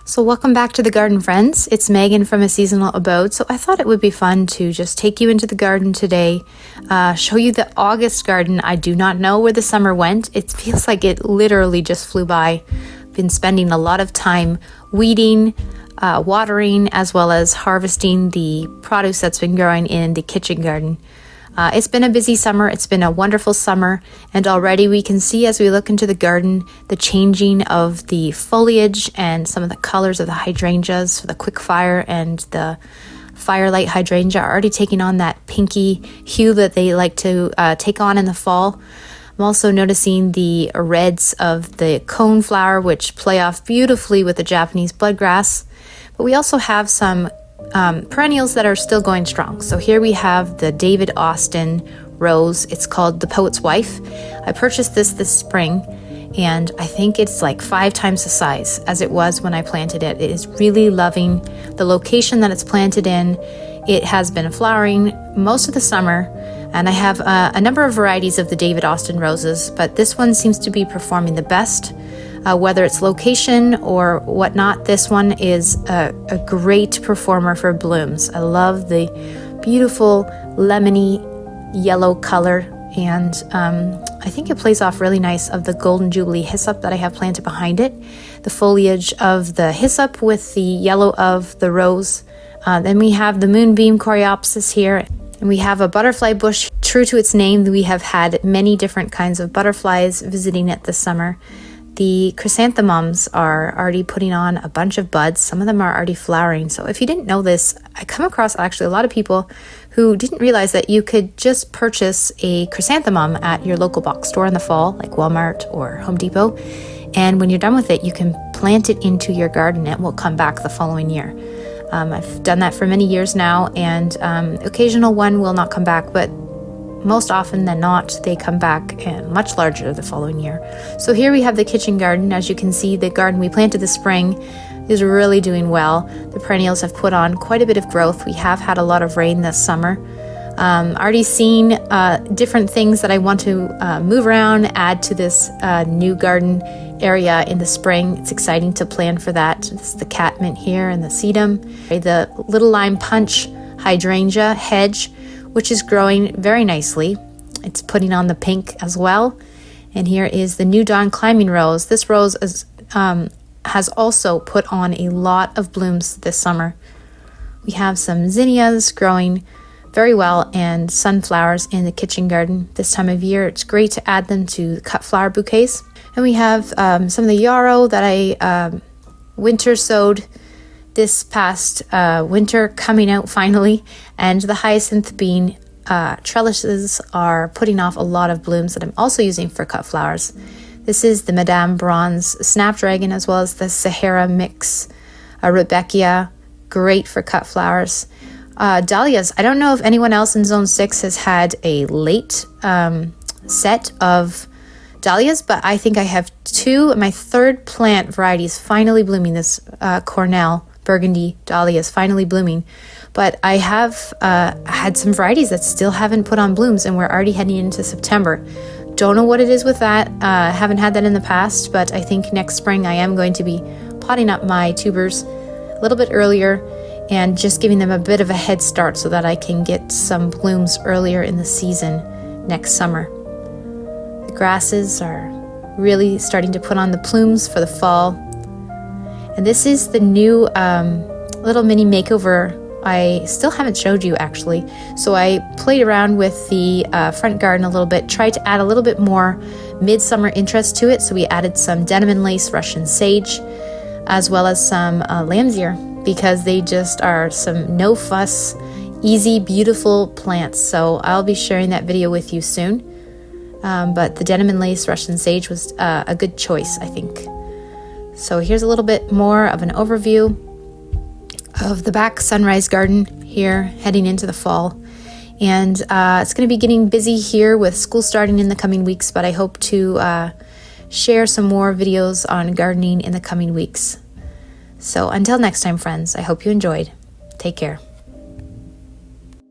So welcome back to the garden, friends. It's Megan from A Seasonal Abode. So I thought it would be fun to just take you into the garden today, show you the August garden. I do not know where the summer went. It feels like it literally just flew by. Been spending a lot of time weeding, watering, as well as harvesting the produce that's been growing in the kitchen garden. It's been a busy summer. It's been a wonderful summer, and already we can see as we look into the garden the changing of the foliage and some of the colors of the hydrangeas. The quick fire and the firelight hydrangea are already taking on that pinky hue that they like to take on in the fall. I'm also noticing the reds of the coneflower, which play off beautifully with the Japanese bloodgrass. But we also have some perennials that are still going strong. So here we have the davidaustin rose. It's called the Poet's Wife. I purchased this spring, and I think it's like 5 times the size as it was when I planted it. It is really loving the location that it's planted in. It has been flowering most of the summer, and I have a number of varieties of the davidaustin roses, but this one seems to be performing the best. Whether it's location or whatnot, this one is a great performer for blooms. I love the beautiful lemony yellow color, and I think it plays off really nice of the golden jubilee hyssop that I have planted behind it. The foliage of the hyssop with the yellow of the rose. Then we have the moonbeam coreopsis here, and we have a butterfly bush. True to its name, we have had many different kinds of butterflies visiting it this summer. The chrysanthemums are already putting on a bunch of buds. Some of them are already flowering. So if you didn't know this, I come across actually a lot of people who didn't realize that you could just purchase a chrysanthemum at your local box store in the fall, like Walmart or Home Depot. And when you're done with it, you can plant it into your garden. It will come back the following year. I've done that for many years now, and occasional one will not come back, but most often than not, they come back and much larger the following year. So here we have the kitchen garden. As you can see, the garden we planted this spring is really doing well. The perennials have put on quite a bit of growth. We have had a lot of rain this summer. Already seen different things that I want to move around, add to this new garden area in the spring. It's exciting to plan for that. This is the catmint here and the sedum. The little lime punch hydrangea hedge, which is growing very nicely. It's putting on the pink as well. And here is the New Dawn climbing rose. This rose has also put on a lot of blooms this summer. We have some zinnias growing very well and sunflowers in the kitchen garden this time of year. It's great to add them to cut flower bouquets. And we have some of the yarrow that I winter sowed this past winter coming out finally, and the hyacinth bean trellises are putting off a lot of blooms that I'm also using for cut flowers. This is the Madame Bronze Snapdragon, as well as the Sahara Mix Rudbeckia, great for cut flowers. Dahlias, I don't know if anyone else in Zone 6 has had a late set of dahlias, but I think I have 2. My 3rd plant variety is finally blooming. This Cornell Burgundy dahlia is finally blooming, but I have had some varieties that still haven't put on blooms, and we're already heading into September. Don't know what it is with that. Haven't had that in the past, but I think next spring I am going to be potting up my tubers a little bit earlier and just giving them a bit of a head start so that I can get some blooms earlier in the season next summer. The grasses are really starting to put on the plumes for the fall. And this is the new little mini makeover I still haven't showed you actually. So I played around with the front garden a little bit, tried to add a little bit more midsummer interest to it. So we added some denim and lace Russian sage, as well as some lamb's ear, because they just are some no fuss, easy, beautiful plants. So I'll be sharing that video with you soon. But the denim and lace Russian sage was a good choice, I think. So here's a little bit more of an overview of the back sunrise garden here heading into the fall. And it's going to be getting busy here with school starting in the coming weeks, but I hope to share some more videos on gardening in the coming weeks. So until next time, friends, I hope you enjoyed. Take care.